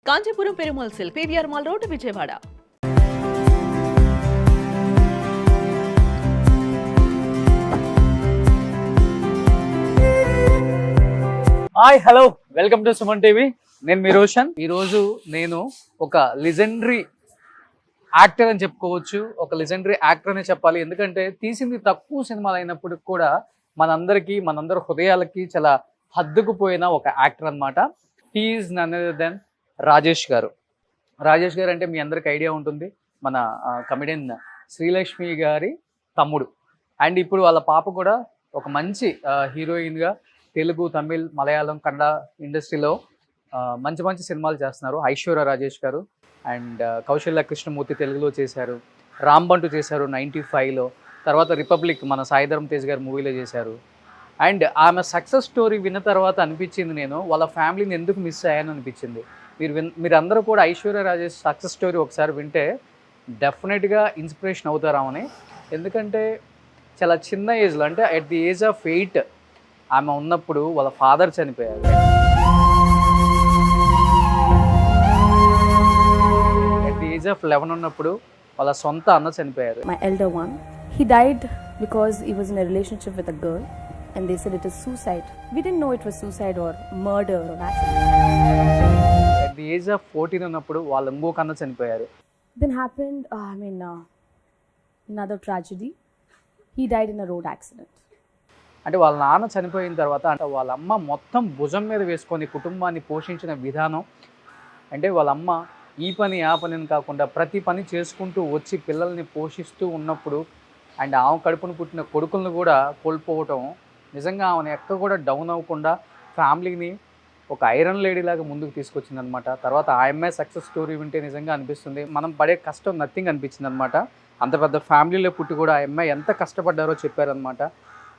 Kanchipuram Perumal silk PVR mall road Vijayawada. Hi hello welcome to Suman TV. నేను మీ రోషన్. ఈరోజు నేను ఒక లెజెండరీ యాక్టర్ అని చెప్పుకోవచ్చు. ఒక లెజెండరీ యాక్టర్ అనే చెప్పాలి. ఎందుకంటే తీసింది తక్కువ సినిమాలు అయినప్పటికి కూడా మనందరి హృదయాలకి చాలా హద్దుకుపోయిన ఒక యాక్టర్ అనమాట. He is none other than Rajesh garu. Rajesh గారు అంటే మీ అందరికి ఐడియా ఉంటుంది, మన కమెడియన్ శ్రీలక్ష్మి గారి తమ్ముడు. అండ్ ఇప్పుడు వాళ్ళ పాప కూడా ఒక మంచి హీరోయిన్గా తెలుగు, తమిళ్, మలయాళం, కన్నడ ఇండస్ట్రీలో మంచి మంచి సినిమాలు చేస్తున్నారు. ఐశ్వర్య రాజేష్ గారు అండ్ కౌశల్య కృష్ణమూర్తి తెలుగులో చేశారు, రాంబంటు చేశారు 95లో, తర్వాత రిపబ్లిక్ మన సాయిధరం తేజ్ గారు మూవీలో చేశారు. అండ్ ఆమె సక్సెస్ స్టోరీ విన్న తర్వాత అనిపించింది, నేను వాళ్ళ ఫ్యామిలీని ఎందుకు మిస్ అయ్యాను అనిపించింది. మీరందరూ కూడా ఐశ్వర్య రాజేష్ సక్సెస్ స్టోరీ ఒకసారి వింటే డెఫినెట్గా ఇన్స్పిరేషన్ అవుతారామని. ఎందుకంటే చాలా చిన్న ఏజ్లో, అంటే అట్ ది ఏజ్ ఆఫ్ 8 ఆమె ఉన్నప్పుడు వాళ్ళ ఫాదర్ చనిపోయారు. అట్ ది ఏజ్ ఆఫ్ 11 ఉన్నప్పుడు వాళ్ళ సొంత అన్న చనిపోయారు. My elder one, he died because he was in a relationship with a girl and they said it is suicide. We didn't know it was suicide or murder or accident. At the age of 14 ఉన్నప్పుడు వాళ్ళ ఇంకొక అన్న చనిపోయారు. Then happened, another tragedy. He died in a road accident. అంటే వాళ్ళ నాన్న చనిపోయిన తర్వాత అంటే వాళ్ళ అమ్మ మొత్తం భుజం మీద వేసుకొని కుటుంబాన్ని పోషించిన విధానం, అంటే వాళ్ళ అమ్మ ఈ పని ఆ పని అని కాకుండా ప్రతి పని చేసుకుంటూ వచ్చి పిల్లల్ని పోషిస్తూ ఉన్నప్పుడు అండ్ ఆమె కడుపును పుట్టిన కొడుకులను కూడా కోల్పోవటం నిజంగా ఆమెను ఎక్కడ కూడా డౌన్ అవ్వకుండా ఫ్యామిలీని ఒక ఐరన్ లేడీ లాగా ముందుకు తీసుకొచ్చింది అనమాట. తర్వాత ఆ అమ్మాయి సక్సెస్ స్టోరీ వింటే నిజంగా అనిపిస్తుంది, మనం పడే కష్టం నథింగ్ అనిపించింది అనమాట. అంత పెద్ద ఫ్యామిలీలో పుట్టి కూడా ఆ అమ్మాయి ఎంత కష్టపడ్డారో చెప్పారనమాట.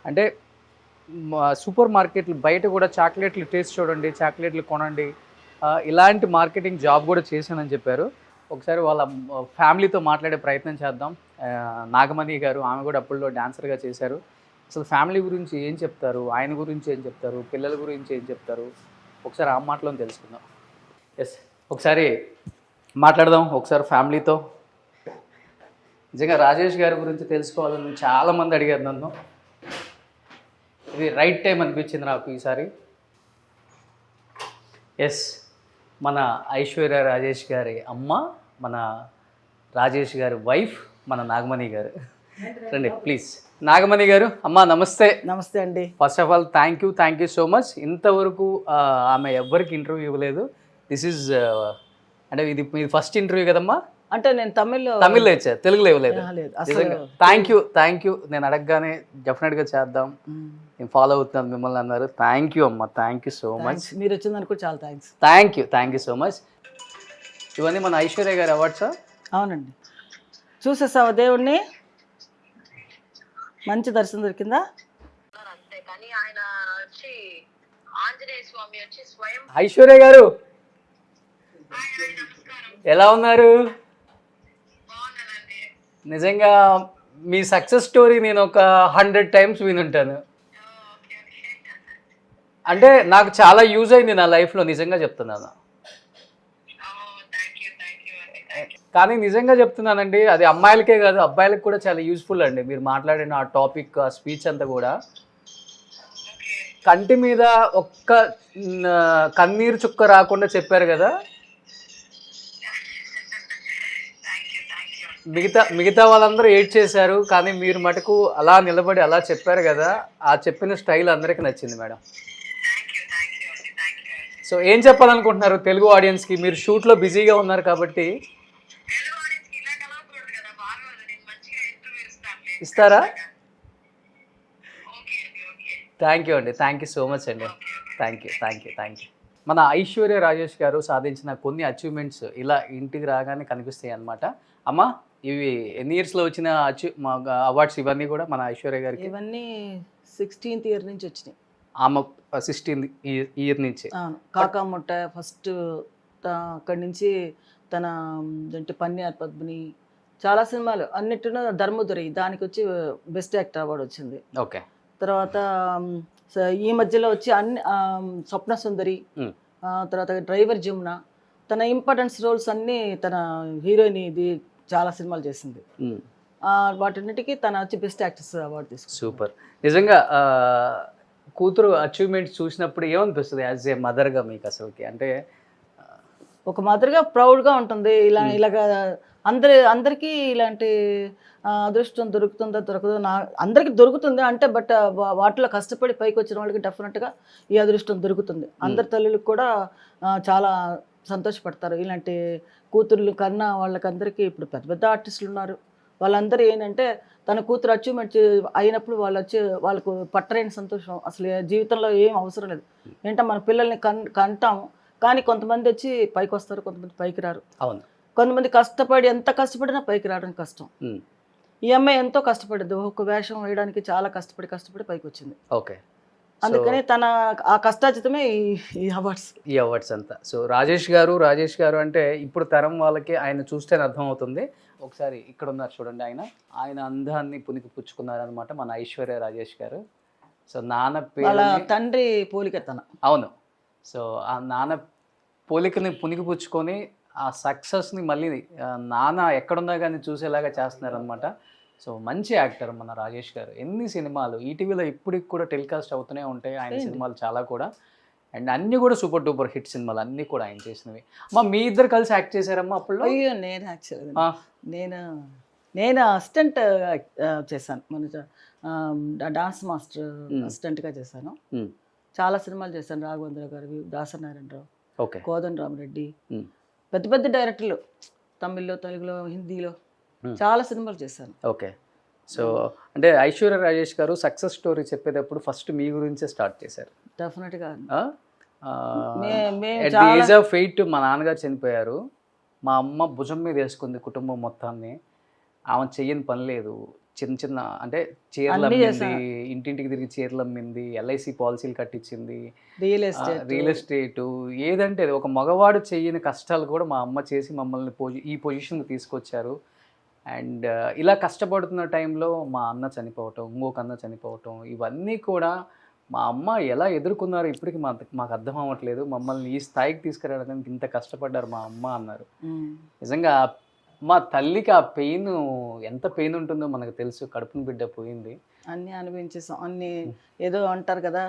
అంటే సూపర్ మార్కెట్లు బయట కూడా చాక్లెట్లు టేస్ట్ చూడండి, చాక్లెట్లు కొనండి, ఇలాంటి మార్కెటింగ్ జాబ్ కూడా చేశానని చెప్పారు. ఒకసారి వాళ్ళ ఫ్యామిలీతో మాట్లాడే ప్రయత్నం చేద్దాం. నాగమణి గారు, ఆమె కూడా అప్పుల్లో డాన్సర్గా చేశారు. అసలు ఫ్యామిలీ గురించి ఏం చెప్తారు, ఆయన గురించి ఏం చెప్తారు, పిల్లల గురించి ఏం చెప్తారు, ఒకసారి ఆ మాటలో తెలుసుకుందాం. ఎస్, ఒకసారి మాట్లాడదాం ఒకసారి ఫ్యామిలీతో. నిజంగా రాజేష్ గారి గురించి తెలుసుకోవాలని చాలామంది అడిగారు నన్ను. ఇది రైట్ టైం అనిపించింది నాకు ఈసారి. ఎస్, మన ఐశ్వర్య రాజేష్ గారి అమ్మ, మన రాజేష్ గారి వైఫ్, మన నాగమణి గారు. రండి ప్లీజ్. నాగమణి గారు, అమ్మ నమస్తే. నమస్తే అండి. First of all thank you so much. ఇంతవరకు ఆమె ఎవ్వరికి ఇంటర్వ్యూ ఇవ్వలేదు. దిస్ ఈజ్ అంటే ఇది మీ ఫస్ట్ ఇంటర్వ్యూ కదమ్మా? అంటే నేను తమిళ్లో ఇచ్చారు, తెలుగులో ఇవ్వలేదు. Thank you. నేను అడగగానే డెఫినెట్గా చేద్దాం, నేను ఫాలో అవుతున్నాను మిమ్మల్ని అన్నారు. థ్యాంక్ యూ అమ్మ, థ్యాంక్ యూ సో మచ్. మీరు వచ్చిందనుకో చాలా thanks. Thank you so much. ఇవన్నీ మన ఐశ్వర్య గారి అవార్డ్సా? అవునండి. చూసేసావా దేవుణ్ణి? మంచి దర్శనం దొరికిందా? ఐశ్వర్య గారు ఎలా ఉన్నారు? నిజంగా మీ సక్సెస్ స్టోరీ నేను ఒక 100 times వినుంటాను. అంటే నాకు చాలా యూజ్ అయింది నా లైఫ్లో, నిజంగా చెప్తున్నాను. కానీ నిజంగా చెప్తున్నానండి, అది అమ్మాయిలకే కాదు అబ్బాయిలకు కూడా చాలా యూజ్ఫుల్ అండి. మీరు మాట్లాడిన ఆ టాపిక్, ఆ స్పీచ్ అంతా కూడా కంటి మీద ఒక్క కన్నీరు చుక్క రాకుండా చెప్పారు కదా. మిగతా వాళ్ళందరూ ఏడ్ చేశారు, కానీ మీరు మటుకు అలా నిలబడి అలా చెప్పారు కదా. ఆ చెప్పిన స్టైల్ అందరికీ నచ్చింది మేడం. సో ఏం చెప్పాలనుకుంటున్నారు తెలుగు ఆడియన్స్కి? మీరు షూట్లో బిజీగా ఉన్నారు కాబట్టి ఇస్తారా? థ్యాంక్ యూ అండి, థ్యాంక్ యూ సో మచ్ అండి. Thank you. మన ఐశ్వర్య రాజేష్ గారు సాధించిన కొన్ని అచీవ్మెంట్స్ ఇలా ఇంటికి రాగానే కనిపిస్తాయి అన్నమాట. అమ్మ, ఇవి ఎన్ని ఇయర్స్లో వచ్చిన అవార్డ్స్ ఇవన్నీ కూడా మన ఐశ్వర్య గారికి? ఇవన్నీ 16th year నుంచి వచ్చినాయి. ఆమె 16th year నుంచి. కాకాముట్ట ఫస్ట్, అక్కడి నుంచి తన అంటే పన్నీర్ పద్మిని, చాలా సినిమాలు అన్నిటిలో ధర్మదురి, దానికి వచ్చి బెస్ట్ యాక్టర్ అవార్డు వచ్చింది. ఓకే. తర్వాత ఈ మధ్యలో వచ్చి అన్ని స్వప్న సుందరి, తర్వాత డ్రైవర్ జమున, తన ఇంపార్టెన్స్ రోల్స్ అన్నీ తన హీరోయిన్ ఇది చాలా సినిమాలు చేసింది. వాటన్నిటికీ తన వచ్చి బెస్ట్ యాక్ట్రెస్ అవార్డు తీసుకుంది. సూపర్. నిజంగా కూతురు అచీవ్మెంట్స్ చూసినప్పుడు ఏమనిపిస్తుంది యాజ్ ఏ మదర్గా మీకు అసలుకి? అంటే ఒక మదర్గా ప్రౌడ్గా ఉంటుంది. ఇలాగా అందరికీ ఇలాంటి అదృష్టం దొరుకుతుందో దొరకదో అందరికీ దొరుకుతుంది అంటే, బట్ వాటిలో కష్టపడి పైకి వచ్చిన వాళ్ళకి డెఫినెట్గా ఈ అదృష్టం దొరుకుతుంది. అందరి తల్లులకు కూడా చాలా సంతోషపడతారు ఇలాంటి కూతుర్లు కన్నా. వాళ్ళకందరికీ ఇప్పుడు పెద్ద పెద్ద ఆర్టిస్టులు ఉన్నారు, వాళ్ళందరూ ఏంటంటే తన కూతురు అచీవ్మెంట్ అయినప్పుడు వాళ్ళకు పట్టలేని సంతోషం. అసలు జీవితంలో ఏం అవసరం లేదు. ఏంటంటే మన పిల్లల్ని కంటాము, కానీ కొంతమంది వచ్చి పైకి వస్తారు, కొంతమంది పైకి రారు. అవును. కొంతమంది ఎంత కష్టపడినా పైకి రావడం కష్టం. ఈ అమ్మాయి ఎంతో కష్టపడింది, ఒక వేషం వేయడానికి చాలా కష్టపడి పైకి వచ్చింది. ఓకే. అందుకని తన ఆ కష్టాచితమే ఈ అవార్డ్స్ అంతా. సో రాజేష్ గారు అంటే ఇప్పుడు తరం వాళ్ళకి ఆయన చూస్తేనే అర్థమవుతుంది. ఒకసారి ఇక్కడ ఉన్నారు చూడండి, ఆయన అందాన్ని పునికి పుచ్చుకున్నారనమాట మన ఐశ్వర్య రాజేష్ గారు. సో నాన్న వాళ్ళ పేరు తండ్రి పోలిక తన. అవును. సో ఆ నాన్న పోలికని పునికి పుచ్చుకొని ఆ సక్సెస్ని మళ్ళీ నాన్న ఎక్కడున్నా కానీ చూసేలాగా చేస్తున్నారనమాట. సో మంచి యాక్టర్ మన రాజేష్ గారు. ఎన్ని సినిమాలు ఈటీవీలో ఇప్పటికి కూడా టెలికాస్ట్ అవుతూనే ఉంటాయి ఆయన సినిమాలు చాలా కూడా. అండ్ అన్నీ కూడా సూపర్ డూపర్ హిట్ సినిమాలు అన్నీ కూడా ఆయన చేసినవి. మీ ఇద్దరు కలిసి యాక్ట్ చేశారమ్మా అప్పుడు? అయ్యో నేను యాక్చువల్ నేను అసిస్టెంట్ చేశాను, మన డాన్స్ మాస్టర్ అసిస్టెంట్గా చేశాను. చాలా సినిమాలు చేశాను. రాఘవేంద్ర గారు, దాసనారాయణరావు, కోదండ రామరెడ్డి, పెద్ద పెద్ద డైరెక్టర్లు తమిళ్లో, తెలుగులో, హిందీలో చాలా సినిమాలు చేశాను. ఓకే. సో అంటే ఐశ్వర్య రాజేష్ గారు సక్సెస్ స్టోరీ చెప్పేటప్పుడు ఫస్ట్ మీ గురించే స్టార్ట్ చేశారు. డెఫినెట్గా. ఏజ్ ఆఫ్ 8 మా నాన్నగారు చనిపోయారు. మా అమ్మ భుజం మీద వేసుకుంది కుటుంబం మొత్తాన్ని. ఆమె చెయ్యని పని లేదు. చిన్న అంటే చీరలు అమ్మింది, ఇంటింటికి తిరిగి చీరలు అమ్మింది, ఎల్ఐసి పాలసీలు కట్టించింది, రియల్ ఎస్టేటు, ఏదంటే ఒక మగవాడు చెయ్యని కష్టాలు కూడా మా అమ్మ చేసి మమ్మల్ని ఈ పొజిషన్కి తీసుకొచ్చారు. అండ్ ఇలా కష్టపడుతున్న టైంలో మా అన్న చనిపోవటం, ఇంకొక అన్న చనిపోవటం, ఇవన్నీ కూడా మా అమ్మ ఎలా ఎదుర్కొన్నారో ఇప్పటికి మాకు అర్థం అవ్వట్లేదు. మమ్మల్ని ఈ స్థాయికి తీసుకురావడానికి ఇంత కష్టపడ్డారు మా అమ్మ అన్నారు. నిజంగా మా తల్లికి ఆ పెయిన్ ఎంత పెయిన్ ఉంటుందో మనకు తెలుసు. కడుపుని బిడ్డ పోయింది, అన్నీ అనుభవించేసాం. అన్నీ ఏదో అంటారు కదా,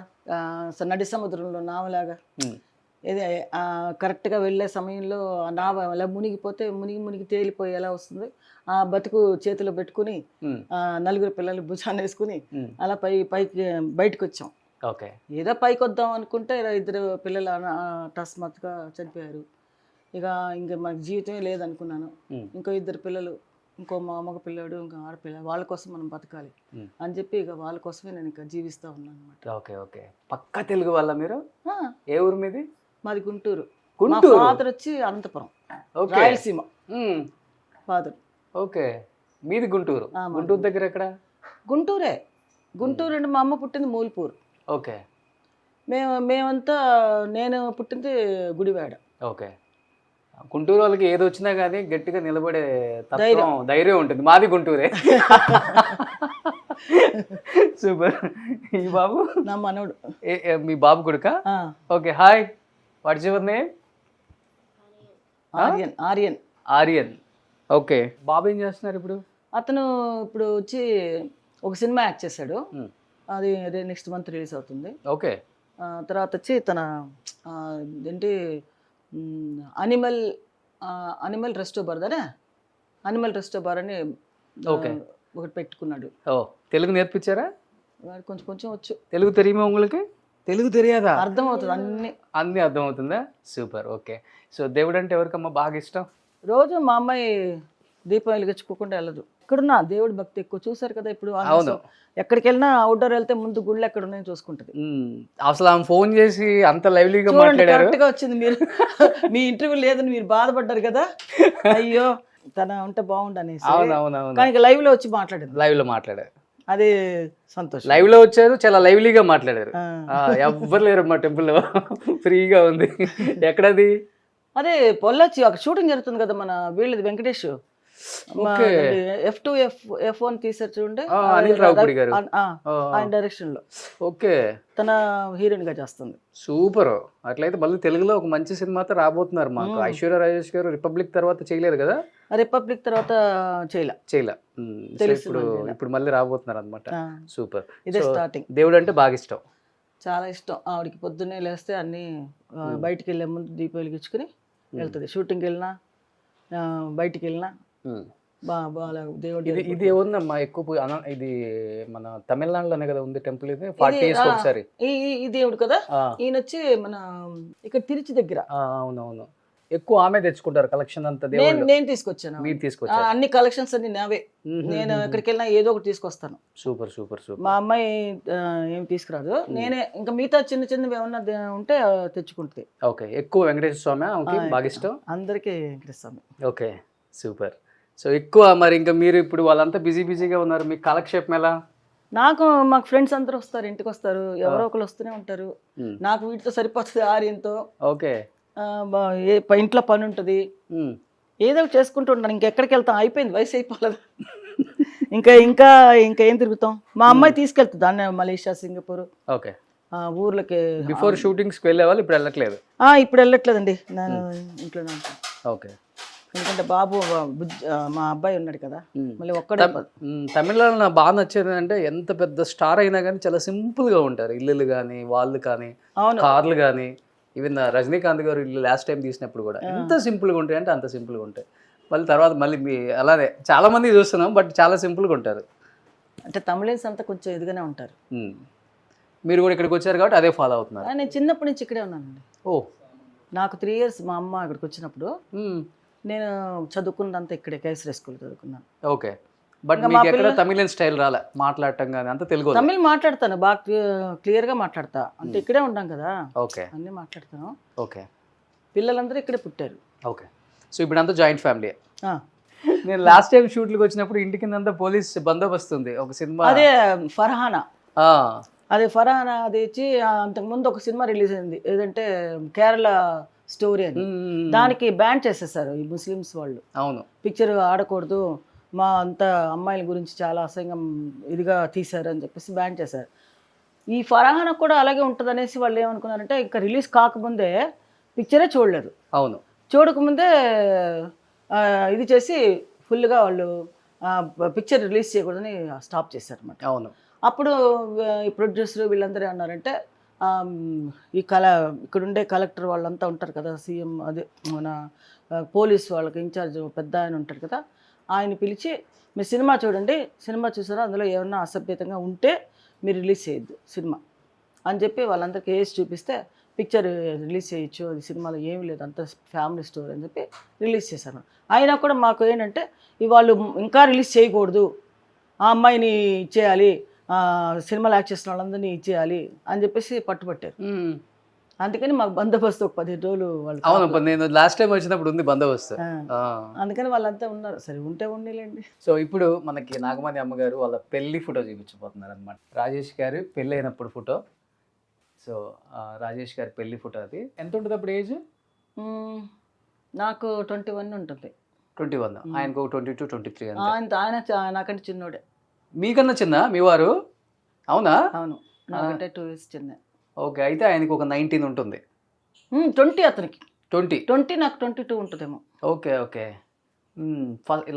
నడి సముద్రంలో నావలాగా. ఏది కరెక్ట్గా వెళ్ళే సమయంలో ఆ నావ అలా మునిగిపోతే మునిగి తేలిపోయి ఎలా వస్తుంది, ఆ బతుకు చేతిలో పెట్టుకుని నలుగురు పిల్లలు భుజాన్ని వేసుకుని అలా పైకి బయటకు వచ్చాం. ఓకే. ఏదో పైకి వద్దాం అనుకుంటే 2 పిల్లలు అకస్మాత్తుగా చనిపోయారు. ఇంకా మనకి జీవితమే లేదనుకున్నాను. ఇంకో 2 పిల్లలు, ఇంకో మగ పిల్లాడు, ఇంకో ఆడపిల్ల, వాళ్ళ కోసం మనం బతకాలి అని చెప్పి ఇక వాళ్ళ కోసమే నేను ఇంకా జీవిస్తూ ఉన్నాను అనమాట. ఓకే. ఓకే. పక్కా తెలుగు వాళ్ళ మీరు? ఏ ఊరు మీది? మాది గుంటూరు. ఫాదర్ వచ్చి అనంతపురం, రాయలసీమ ఫాదర్. ఓకే. మీది గుంటూరు? గుంటూరు దగ్గర ఎక్కడ? గుంటూరే. గుంటూరు అంటే మా అమ్మ పుట్టింది మూల్పూర్. ఓకే. మేమంతా నేను పుట్టింది గుడివాడ. ఓకే. గుంటూరు వాళ్ళకి ఏది వచ్చినా కానీ గట్టిగా నిలబడే ధైర్యం ఉంటుంది. మాది గుంటూరే. సూపర్. ఈ బాబు నా మనోడు. మీ బాబు కొడుకా? Okay. Hi, what's your name? Aryan. Okay. బాబు ఏం చేస్తున్నారు ఇప్పుడు? అతను ఇప్పుడు వచ్చి ఒక సినిమా యాక్ట్ చేశాడు, అది నెక్స్ట్ మంత్ రిలీజ్ అవుతుంది. ఓకే. తర్వాత వచ్చి తన ఏంటి అనిమల్ రెస్టో బార్ అని ఒకటి పెట్టుకున్నాడు. తెలుగు నేర్పించారా? కొంచెం వచ్చు. తెలుగు తెలియమా உங்களுக்கு? తెలుగు తెలియదా? అర్థమవుతుంది, అన్నీ అర్థమవుతుందా? సూపర్. ఓకే. సో దేవుడు అంటే ఎవరికమ్మా బాగా ఇష్టం? రోజు మా అమ్మాయి దీపం వెలిగించుకోకుండా వెళ్ళదు. ఇక్కడున్న దేవుడి భక్తి ఎక్కువ. చూసారు కదా ఇప్పుడు ఎక్కడికి వెళ్ళినా అవుట్డోర్ వెళ్తే ముందు గుళ్ళు ఎక్కడ ఉన్నాయో చూసుకుంటది. అసలు ఆమె ఫోన్ చేసి అంత లైవ్లీగా మాట్లాడారు. కరెక్ట్గా వచ్చింది. మీరు మీ ఇంటర్వ్యూ లేదని మీరు బాధపడ్డారు కదా, అయ్యో తన ఉంటే బాగుండు అనేసి. కానీ లైవ్ లో వచ్చి మాట్లాడారు. అదే సంతోషం. లైవ్ లో వచ్చారు, చాలా లైవ్లీగా మాట్లాడారు. ఎవ్వరు లేరు మా టెంపుల్ లో, ఫ్రీగా ఉంది. ఎక్కడది? అదే పొల్లొచ్చి ఒక షూటింగ్ జరుగుతుంది కదా మన వీళ్ళది వెంకటేష్ ఓకే. F2 F1 తీసారు చూడండి, అనిల్ రావుపూడి గారు. ఆయన డైరెక్షన్ లో ఓకే, తన హీరోయిన్ గా చేస్తుంది. సూపర్. అట్లయితే మళ్ళీ తెలుగులో ఒక మంచి సినిమాతో రాబోతున్నారు మాకు. ఐశ్వర్య రాజేష్ గారు రిపబ్లిక్ తర్వాత చేయలేదు కదా? రిపబ్లిక్ తర్వాత చేయలే. ఇప్పుడు మళ్ళీ రాబోతున్నారు అనమాట. సూపర్. ఇదే స్టార్టింగ్. దేవుడు అంటే బాగా ఇష్టం. చాలా ఇష్టం ఆవిడకి. పొద్దున్నే లేస్తే అన్ని బయటికి వెళ్ళే ముందు దీపం వెలిగించుకుని వెళ్తుంది. షూటింగ్కి వెళ్ళినా బయటికి వెళ్ళినా బాగా దేవుడి. ఇది ఏముందమ్మా ఎక్కువ ఇది మన తమిళనాడులోనే కదా ఉంది టెంపుల్. ఇది 40 years ఒకసారి ఈ దేవుడు కదా. ఈయన వచ్చి మన ఇక్కడ తిరుచి దగ్గర. అవునవును, ఎక్కువ ఆమె తెచ్చుకుంటారు కలెక్షన్ అంతా. నేను తీసుకొచ్చాను. మీరు తీసుకొచ్చారు? అన్ని కలెక్షన్స్ అన్ని నావే. నేను ఎక్కడికి వెళ్ళినా ఏదో ఒకటి తీసుకొస్తాను. Super super super. మా అమ్మాయి ఏం తీసుకురాదు. నేనే ఇంకా మిగతా చిన్న చిన్నవి ఏమన్నా ఉంటే తెచ్చుకుంటుంది. ఓకే, ఎక్కువ వెంకటేశ్వర స్వామి బాగా ఇష్టం అందరికీ. Venkateswara Swami. Okay, super. So ఎక్కువ మరి ఇంకా మీరు ఇప్పుడు వాళ్ళంతా బిజీగా ఉన్నారు, మీకు కాలక్షేపం ఎలా? మాకు ఫ్రెండ్స్ అందరూ వస్తారు, ఇంటికి వస్తారు, ఎవరో ఒకరు వస్తూనే ఉంటారు. నాకు వీటితో సరిపోతుంది ఆర్యంతో. ఓకే, ఇంట్లో పని ఉంటుంది, ఏదో చేసుకుంటూ ఉంటాను. ఇంకెక్కడికి వెళ్తాం, అయిపోయింది, వయసు అయిపోలేదు. ఇంకా ఇంకా ఇంకా ఏం తిరుగుతాం. మా అమ్మాయి తీసుకెళ్తుంది దాన్ని మలేషియా, సింగపూర్. ఓకే, ఊర్లకి. బిఫోర్ షూటింగ్స్కి వెళ్ళేవాళ్ళు, ఇప్పుడు వెళ్ళట్లేదు? ఇప్పుడు వెళ్ళట్లేదండి, నేను ఇంట్లోనే ఉంటాను. ఓకే, ఎందుకంటే బాబు మా అబ్బాయి ఉన్నాడు కదా, మళ్ళీ ఒక్కడే. తమిళనాడులో నాకు బాగా నచ్చేది అంటే ఎంత పెద్ద స్టార్ అయినా కానీ చాలా సింపుల్గా ఉంటారు. ఇల్లులు కానీ వాళ్ళు కానీ కార్లు కానీ. ఈవెన్ రజనీకాంత్ గారు ఇల్లు లాస్ట్ టైం తీసినప్పుడు కూడా ఎంత సింపుల్గా ఉంటాయి అంటే అంత సింపుల్గా ఉంటాయి. మళ్ళీ తర్వాత మళ్ళీ అలానే చాలా మంది చూస్తున్నాం, బట్ చాలా సింపుల్గా ఉంటారు. అంటే తమిళన్స్ అంతా కొంచెం ఎదుగానే ఉంటారు. మీరు కూడా ఇక్కడికి వచ్చారు కాబట్టి అదే ఫాలో అవుతున్నారు? నేను చిన్నప్పటి నుంచి ఇక్కడే ఉన్నానండి. నాకు 3 years మా అమ్మ ఇక్కడికి వచ్చినప్పుడు నేను చదువుకున్నదంతా ఇక్కడే, కేసరి స్కూల్ చదువుకున్నాను. ఓకే, బట్ మీకు ఎక్కడ తమిళన్ స్టైల్ రాలే మాట్లాడటం కానీ? అంత తెలుగు? తమిళ్ మాట్లాడతాను, బాగా క్లియర్గా మాట్లాడతా. అంటే ఇక్కడే ఉంటాం కదా. ఓకే, అన్నీ మాట్లాడతాను. ఓకే, పిల్లలందరూ ఇక్కడే పుట్టారు. ఓకే. సో ఇప్పుడు అంతా జాయింట్ ఫ్యామిలీ. నేను లాస్ట్ టైం షూట్లకు వచ్చినప్పుడు ఇంటి కింద పోలీస్ బందోబస్తు ఉంది. ఒక సినిమా అదే ఫర్హానా. అది ఇచ్చి అంతకుముందు ఒక సినిమా రిలీజ్ అయింది, ఏదంటే కేరళ స్టోరీ అని. దానికి బ్యాన్ చేసేసారు ఈ ముస్లిమ్స్ వాళ్ళు. అవును, పిక్చర్ ఆడకూడదు, మా అంత అమ్మాయిల గురించి చాలా అసహ్యం ఇదిగా తీశారు అని చెప్పేసి బ్యాన్ చేశారు. ఈ ఫర్హానా కూడా అలాగే ఉంటుంది అనేసి వాళ్ళు ఏమనుకున్నారంటే, ఇంకా రిలీజ్ కాకముందే పిక్చరే చూడలేరు. అవును, చూడకముందే ఇది చేసి ఫుల్గా వాళ్ళు పిక్చర్ రిలీజ్ చేయకూడదని స్టాప్ చేశారు అన్నమాట. అవును. అప్పుడు ఈ ప్రొడ్యూసర్ వీళ్ళందరూ ఏమన్నారంటే, ఈ ఇక్కడుండే కలెక్టర్ వాళ్ళంతా ఉంటారు కదా, సీఎం అదే మన పోలీస్ వాళ్ళకి ఇన్ఛార్జ్ పెద్ద ఆయన ఉంటారు కదా, ఆయన పిలిచి మీరు సినిమా చూడండి, సినిమా చూసారా, అందులో ఏమన్నా అసభ్యతంగా ఉంటే మీరు రిలీజ్ చేయొద్దు సినిమా అని చెప్పి వాళ్ళందరికీ వేసి చూపిస్తే పిక్చర్ రిలీజ్ చేయొచ్చు, అది సినిమాలో ఏమీ లేదు, అంత ఫ్యామిలీ స్టోరీ అని చెప్పి రిలీజ్ చేశారు. అయినా కూడా మాకు ఏంటంటే వాళ్ళు ఇంకా రిలీజ్ చేయకూడదు, ఆ అమ్మాయిని ఇచ్చేయాలి, సినిమాలు యాక్ట్ చేసిన వాళ్ళందరినీ ఇచ్చేయాలి అని చెప్పేసి పట్టుబట్టారు. అందుకని మాకు బందోబస్తు ఒక 15 రోజులు వాళ్ళు. అవును, నేను లాస్ట్ టైం వచ్చినప్పుడు ఉంది బందోబస్తు. అందుకని వాళ్ళంతా ఉన్నారు. సరే ఉంటే ఉండేలేండి. సో ఇప్పుడు మనకి నాగమణి అమ్మగారు వాళ్ళ పెళ్లి ఫోటో చూపించబోతున్నారు అనమాట. రాజేష్ గారు పెళ్ళి అయినప్పుడు ఫోటో. సో రాజేష్ గారి పెళ్లి ఫోటో. అది ఎంత ఉంటుంది అప్పుడు ఏజ్? నాకు 21 ఉంటుంది. 21. ఆయనకు 22, 23. ఆయన నాకంటే చిన్నోడే. మీకన్నా చిన్న మీ వారు? అవునా? అవును, నాకంటే 2 years చిన్న. ఓకే, అయితే ఆయనకు ఒక 19 ఉంటుంది. 20 అతనికి. 20 నాకు 22 ఉంటుందేమో. Okay okay.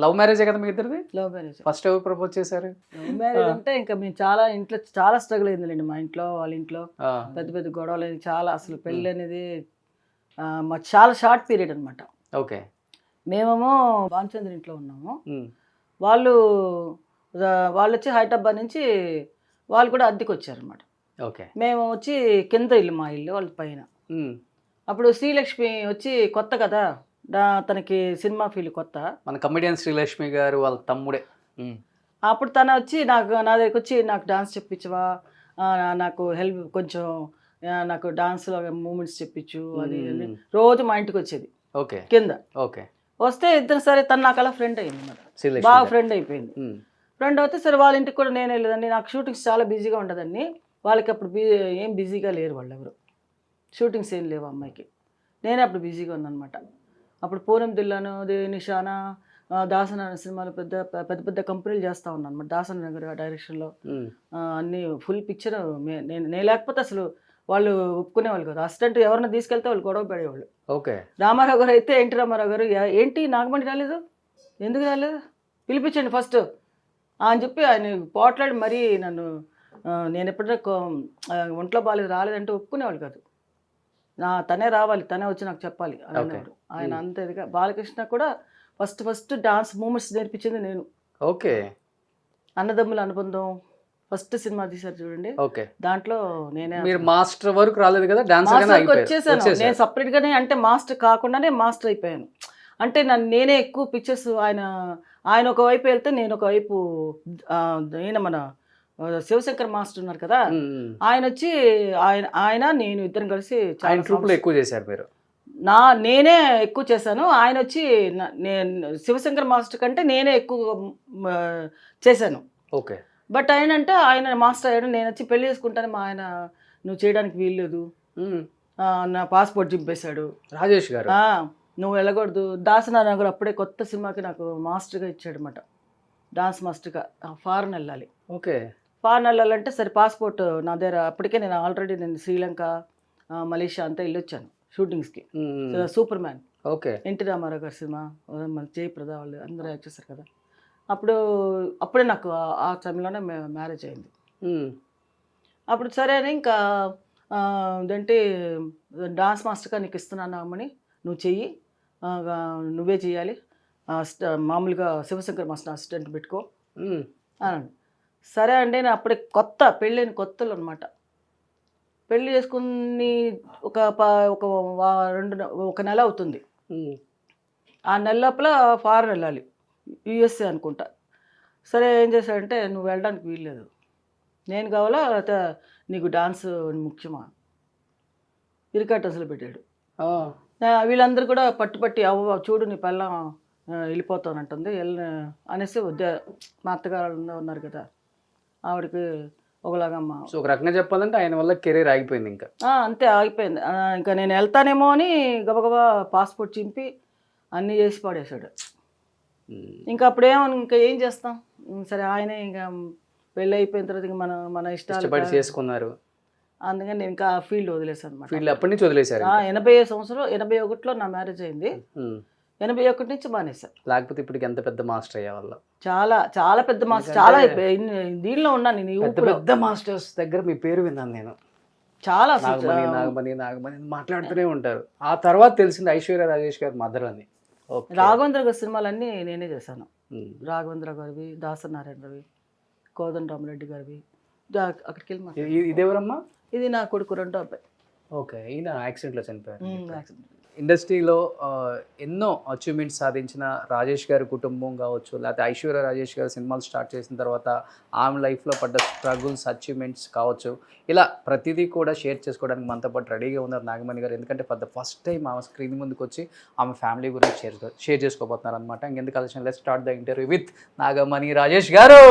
లవ్ మ్యారేజే కదా మీ ఇద్దరిది? Love marriage. ఫస్ట్ ఎవరు ప్రపోజ్ చేశారు? లవ్ మ్యారేజ్ అంటే ఇంకా మేము ఇంట్లో చాలా స్ట్రగుల్ అయిందండి. మా ఇంట్లో వాళ్ళ ఇంట్లో పెద్ద పెద్ద గొడవలు అనేది చాలా. అసలు పెళ్ళి అనేది మాకు చాలా షార్ట్ పీరియడ్ అనమాట. ఓకే, మేమేమో భానుచంద్ర ఇంట్లో ఉన్నాము, వాళ్ళు వచ్చి హైదరాబాద్ నుంచి వాళ్ళు కూడా అద్దెకి వచ్చారనమాట. ఓకే, మేము వచ్చి కింద ఇల్లు, మా ఇల్లు వాళ్ళ పైన. అప్పుడు శ్రీలక్ష్మి వచ్చి కొత్త కదా, తనకి సినిమా ఫీల్డ్ కొత్త. మన కమెడియన్ శ్రీలక్ష్మి గారు వాళ్ళ తమ్ముడే. అప్పుడు తన వచ్చి నా దగ్గరికి వచ్చి నాకు డాన్స్ చెప్పించవా, నాకు హెల్ప్ కొంచెం, నాకు డాన్స్లో మూమెంట్స్ చెప్పించు, అది రోజు మా ఇంటికి వచ్చేది. ఓకే, కింద. ఓకే, వస్తే ఇద్దరు సరే తను నాకు అలా ఫ్రెండ్ అయింది అన్నమాట, బాగా ఫ్రెండ్ అయిపోయింది. ఫ్రెండ్ అయితే సరే వాళ్ళ ఇంటికి కూడా నేను వెళ్ళేదాన్ని. నాకు షూటింగ్స్ చాలా బిజీగా ఉండదండి. వాళ్ళకి అప్పుడు ఏం బిజీగా లేరు వాళ్ళు ఎవరు, షూటింగ్స్ ఏం లేవు అమ్మాయికి. నేనే అప్పుడు బిజీగా ఉన్నాను అనమాట. అప్పుడు పూనం దిల్లాను, నిషానా, దాసనారాయణ సినిమాలో పెద్ద పెద్ద పెద్ద కంపెనీలు చేస్తూ ఉన్నాను అనమాట. దాసనారాయణ గారి డైరెక్షన్లో అన్ని ఫుల్ పిక్చర్ నేను లేకపోతే అసలు వాళ్ళు ఒప్పుకునేవాళ్ళు కాదు. అసిస్టెంట్ ఎవరైనా తీసుకెళ్తే వాళ్ళు గొడవ పడేవాళ్ళు. ఓకే. రామారావు గారు అయితే ఎన్టీ రామారావు గారు ఏంటి నాగమణి రాలేదు, ఎందుకు రాలేదు, పిలిపించండి ఫస్ట్ అని చెప్పి ఆయన పోట్లాడి మరీ నన్ను నేను ఎప్పుడైనా ఒంట్లో బాగాలేదు రాలేదంటే ఒప్పుకునేవాళ్ళు కాదు. తనే రావాలి, తనే వచ్చి నాకు చెప్పాలి అనేవారు ఆయన. అంతే ఇదిగా బాలకృష్ణ కూడా ఫస్ట్ డాన్స్ మూమెంట్స్ నేర్పించింది నేను. ఓకే. అన్నదమ్ముల అనుబంధం ఫస్ట్ సినిమా తీశారు చూడండి, ఓకే. దాంట్లో నేనే. మీరు మాస్టర్ వరకు రాలేదు కదా, డాన్స్ వచ్చేసాను నేను సపరేట్ గానే. అంటే మాస్టర్ కాకుండానే మాస్టర్ అయిపోయాను. అంటే నేనే ఎక్కువ పిక్చర్స్ ఆయన ఒకవైపు వెళ్తే నేను ఒకవైపు మన శివశంకర్ మాస్టర్ ఉన్నారు కదా, ఆయన వచ్చి ఆయన నేను ఇద్దరం కలిసి ఎక్కువ చేశారు మీరు. నేనే ఎక్కువ చేశాను. ఆయన వచ్చి శివశంకర్ మాస్టర్ కంటే నేనే ఎక్కువ చేశాను. ఓకే. బట్ ఆయన మాస్టర్ అయ్యాడు, నేను వచ్చి పెళ్లి చేసుకుంటాను, మా ఆయన నువ్వు చేయడానికి వీల్లేదు, నా పాస్పోర్ట్ చింపేశాడు రాజేష్ గారు, నువ్వు వెళ్ళకూడదు. దాసనారాయణ గారు అప్పుడే కొత్త సినిమాకి నాకు మాస్టర్గా ఇచ్చాడు అనమాట, డాన్స్ మాస్టర్గా. ఫారెన్ వెళ్ళాలి. ఓకే. ఫారెన్ వెళ్ళాలంటే సరే పాస్పోర్ట్ నా దగ్గర అప్పటికే నేను ఆల్రెడీ శ్రీలంక మలేషియా అంతా వెళ్ళొచ్చాను షూటింగ్స్కి. Super man, okay, NT Ramarao గారి సినిమా, మన జయప్రద వాళ్ళు అందరూ యాక్ట్ చేశారు కదా. అప్పుడే నాకు ఆ టైంలోనే మ్యారేజ్ అయింది. అప్పుడు సరే అని ఇంకా ఏంటి డాన్స్ మాస్టర్గా నీకు ఇస్తున్నాను అమ్మని, నువ్వు చెయ్యి, నువ్వే చెయ్యాలి, మామూలుగా శివశంకర్ మాస్టర్ అసిస్టెంట్ పెట్టుకో అన్నాడు. సరే అండి. నేను అప్పుడే పెళ్ళైన కొత్తలు అనమాట. పెళ్ళి చేసుకుని ఒక నెల అవుతుంది. ఆ నెల లోపల ఫారెన్ వెళ్ళాలి, యుఎస్ఏ అనుకుంటా. సరే ఏం చేశాడంటే నువ్వు వెళ్ళడానికి వీల్లేదు, నేను కావాలా లేకపోతే నీకు డాన్స్ ముఖ్యమా, ఇరికాటన్స్లో పెట్టాడు. వీళ్ళందరూ కూడా పట్టుపట్టి అవ్వ చూడు నీ పిల్ల వెళ్ళిపోతానంటుంది అనేసి మా అత్తగారు ఉన్నారు కదా, ఆవిడకి ఒకలాగమ్మ. సో ఒక రకంగా చెప్పాలంటే ఆయన వల్ల కెరీర్ ఆగిపోయింది. ఇంకా అంతే ఆగిపోయింది. ఇంకా నేను వెళ్తానేమో అని గబగబా పాస్పోర్ట్ చింపి అన్నీ చేసి పడేశాడు. ఇంకా ఇంకా ఏం చేస్తాం, సరే ఆయనే ఇంకా పెళ్ళి అయిపోయిన తర్వాత ఇంకా మన ఇష్టాలు చేసుకున్నారు. అందుకని నేను ఇంకా ఫీల్డ్ వదిలేసాను అనమాట. ఫీల్డ్ అప్పటి నుంచి వదిలేశారు. 81లో నా మ్యారేజ్ అయింది. 81 నుంచి మానేసా. లేకపోతే ఇప్పటికి ఎంత పెద్ద మాస్టర్ అయ్యే వాళ్ళ, చాలా చాలా పెద్ద మాస్టర్, చాలా దీనిలో ఉన్నాను నేను. పెద్ద మాస్టర్స్ దగ్గర మీ పేరు విన్నాను నేను. చాలా నాగమణి మాట్లాడుతూనే ఉంటారు. ఆ తర్వాత తెలిసింది ఐశ్వర్య రాజేష్ గారు మదర్ అని. రాఘవేంద్ర గారి సినిమాలన్నీ నేనే చేశాను. రాఘవేంద్ర గారివి, దాసనారాయణ గారివి, కోదండరామరెడ్డి గారివి. అక్కడికి వెళ్ళి ఇదేవరమ్మా? ఇది నా కొడుకు, రెండో అబ్బాయి. ఓకే. ఈయన యాక్సిడెంట్లో చనిపోయారు. ఇండస్ట్రీలో ఎన్నో అచీవ్మెంట్స్ సాధించిన రాజేష్ గారి కుటుంబం కావచ్చు, లేకపోతే ఐశ్వర్య రాజేష్ గారు సినిమాలు స్టార్ట్ చేసిన తర్వాత ఆమె లైఫ్లో పడ్డ స్ట్రగుల్స్, అచీవ్మెంట్స్ కావచ్చు, ఇలా ప్రతిదీ కూడా షేర్ చేసుకోవడానికి మనతో పాటు రెడీగా ఉన్నారు నాగమణి గారు. ఎందుకంటే ఫస్ట్ టైం ఆమె స్క్రీన్ ముందుకు వచ్చి ఆమె ఫ్యామిలీ గురించి షేర్ చేసుకోబోతున్నారు అనమాట. ఇంకెందుకు ఆలోచన, let's start the interview with Nagamani Rajesh గారు.